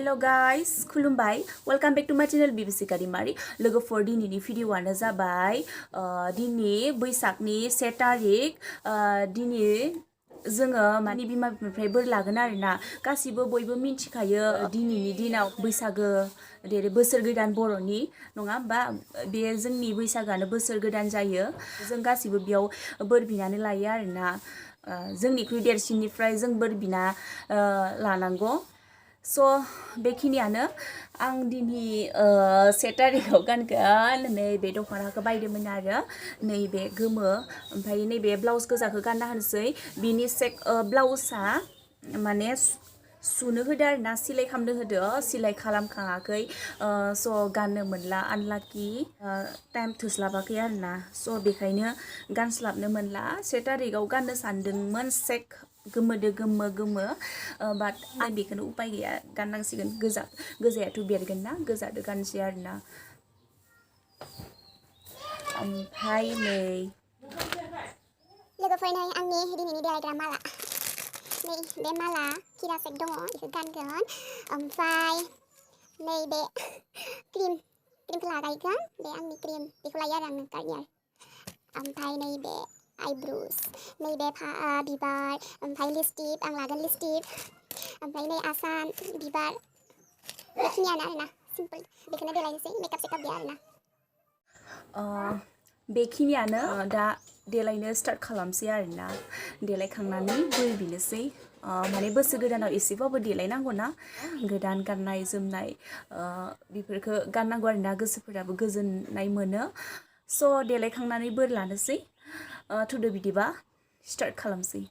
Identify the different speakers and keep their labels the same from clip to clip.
Speaker 1: Hello guys, खुलुमबाय. Welcome back to my channel Bibisika daimary. लोगोफोर दिनैनि भिडिअ'आनो जाबाय दिनै बैसागनि 1 तारिख दिनै जोङो माने बिमा बिफानिफ्राय बोर लागोन आरोना गासिबो बयबो मिन्थिखायो दिनैनि दिनाव बैसागो जेरै बोसोर गोदान बर'नि नङा होमबा बे जोंनि बैसागोआनो बोसोर गोदान जायो जों गासिबो बेयाव बोर बिनानै लायो आरोना जोंनिख्रुइ देरसिननिफ्राय जों बोर बिना लानांगौ स' बेखिनियानो आं दिनै 1 तारिखआव गानगोन नैबे दख'नाखौ बायदोंमोन आरो नैबे गोमो ओमफ्राय नैबे ब्लाउस गोजाखौ गानना होनोसै बिनि ब्लाउसआ माने सुनो होदो आरोना सिलाय खालामनो होदो सिलाय खालामखाङाखै स' गाननो मोनला आनलाकि टाइम थोस्लाबाखै आरोना स' बेखायनो गानस्लाबनो मोनला 1 तारिखआव गाननो सानदोंमोन सेक गोमोदो गोमो बाट आं बेखौनो उपाय गैया गाननांसिगोन गोजायाथ' बेरगोन ना गोजादो गानसै आरोना ओमफ्राय नै
Speaker 2: लोगोफोर नै आंनि दिनैनि देलायग्रा माला नै बे माला खिरा सेक दङ बेखौ गानगोन ओमफ्राय नै बे क्रिमखौ लागायगोन बे आंनि क्रिम बेखौ लायो आरो आङो गार्नियार ओमफ्राय नै बे आइब्रुस नैबे बिबार ओमफ्राय लिपस्टिक आं लागोन लिपस्टिक ओमफ्राय नै आसान बिबार बेखिनियानो आरोना सिम्पल बेखौनो देलायनोसै मेकआप सेकआप गैया आरोना
Speaker 1: बेखिनियानो दा देलायनो स्टार्ट खालामसै आरोना देलायखांनानै बोर बिनोसै माने बोसोर गोदानाव एसेबाबो देलायनांगौ ना गोदान गाननाय जोमनाय बेफोरखौ गाननांगौ आरोना गोसोफोराबो गोजोननाय मोनो स' देलायखांनानै बोर लानोसै थुदो बिदिबा स्टार्ट खालामसै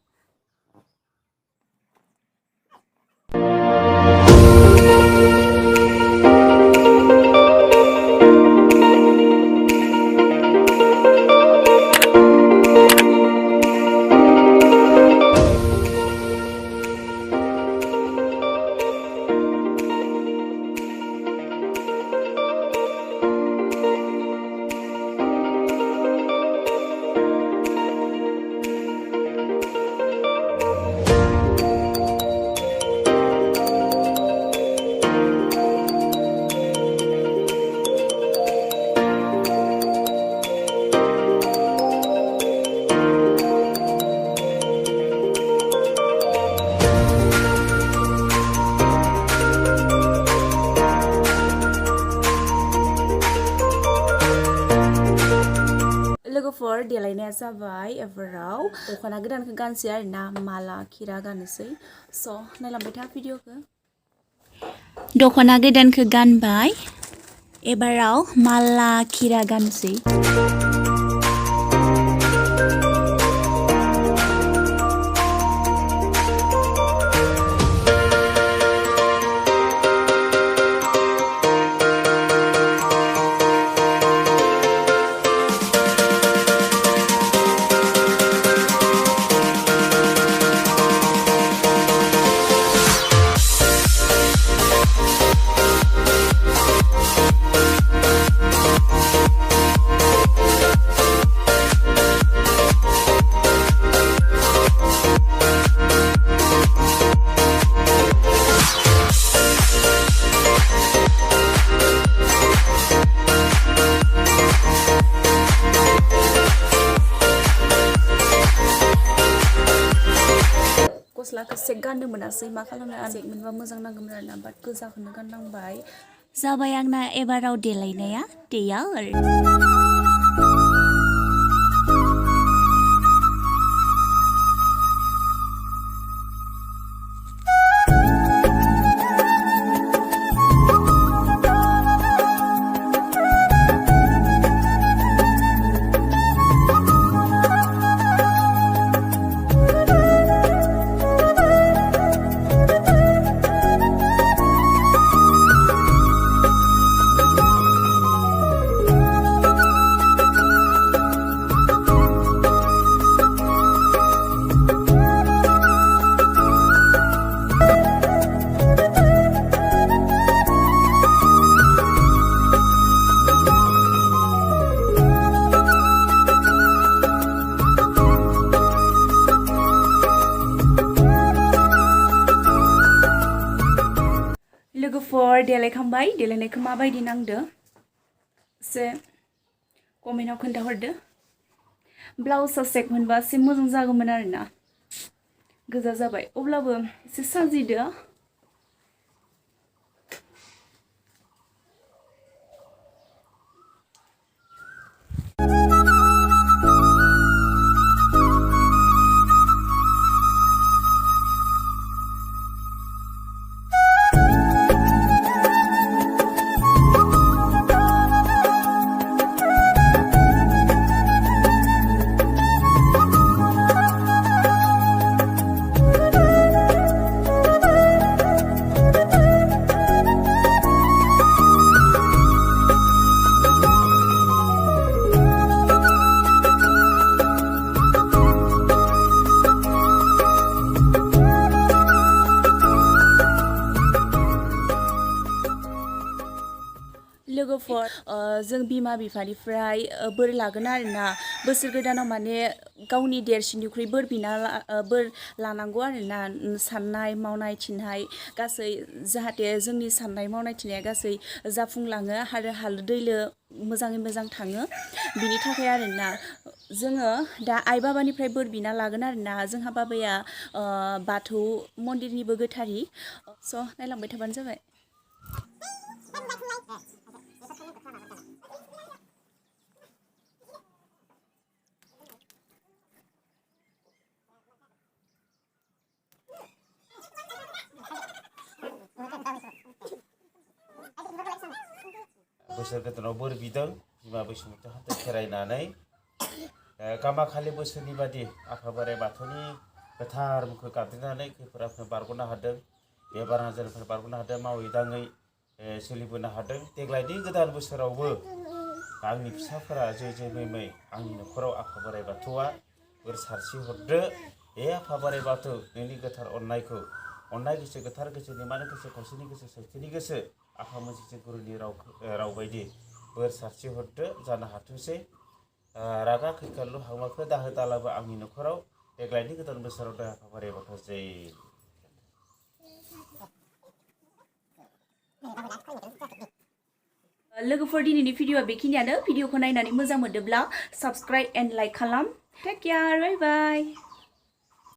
Speaker 1: लोगोफोर देलायनाया जाबाय एबाराव दख'ना गोदानखौ गानसै आरोना माला खिरा गाननोसै स' नायलांबाय था भिडिअखौ दख'ना गोदानखौ गानबाय एबाराव माला खिरा गानसै गस्लाखौ सेक गाननो मोनासै मा खालामनो सेक मोनबा मोजां नांगौमोन आरोना बाट गोजाखौनो गाननांबाय जाबाय आंना एबाराव देलायनाया दैयार लोगोफोर देलायखांबाय देलायनायखौ माबायदि नांदो एसे कमेन्टआव खोन्थाहरदो ब्लाउसआ सेक मोनबा एसे मोजां जागौमोन आरोना गोजा जाबाय अब्लाबो एसे साजिदो लोगोफोर जों बिमा बिफानिफ्राय बोर लागोन आरोना बोसोर गोदानाव माने गावनि देरसिननिख्रुइ बोर लानांगौ आरोना साननाय मावनाय थिननाय गासै जाहाथे जोंनि साननाय मावनाय थिननाया गासै जाफुंलाङो आरो हालो दैलो मोजाङै मोजां थाङो बिनि थाखाय आरोना जोङो दा आइ बाबानिफ्राय बोर बिना लागोन आरोना जोंहा बाबाया बाथौ मन्दिरनिबो गोथारि स' नायलांबाय थाबानो जाबाय
Speaker 3: बोसोर गोदानाव बोर बिदों बिमा बैसोमुथि हाथाइ खेरायनानै गामाखालि बोसोरनि बादि आफा बोराइ बाथौनि गोथार मुंखौ गाबज्रिनानै खैफोद आफोद बारग'नो हादों बेमार आजारनिफ्राय बारग'नो हादों मावै दाङै सोलिबोनो हादों देग्लायनि गोदान बोसोरावबो आंनि फिसाफोरा जै मै आंनि न'खराव आफा बोराइ बाथौआ बोर सारस्रि हरदो आफा बोराइ बाथौ नोंनि गोथार अननायखौ अननाय गोसो गोथार गोसो निमानि गोसो खौसेनि गोसो सैथोनि गोसो आफा मोनसे गुरुनि राव बायदि बोर सारस्रि हरदो जानो हाथोंसै रागा खैखालु हांमाखौ दाहो दालाबो आंनि न'खराव देग्लायनि गोदान बोसोराव दा आफा बोराइ बाथौ जै
Speaker 1: लोगोफोर दिनैनि भिडिअआ बेखिनियानो भिडिअखौ नायनानै मोजां मोनदोंब्ला साबस्क्राइब एन्ड लाइक खालाम टेक केयार बाय बाय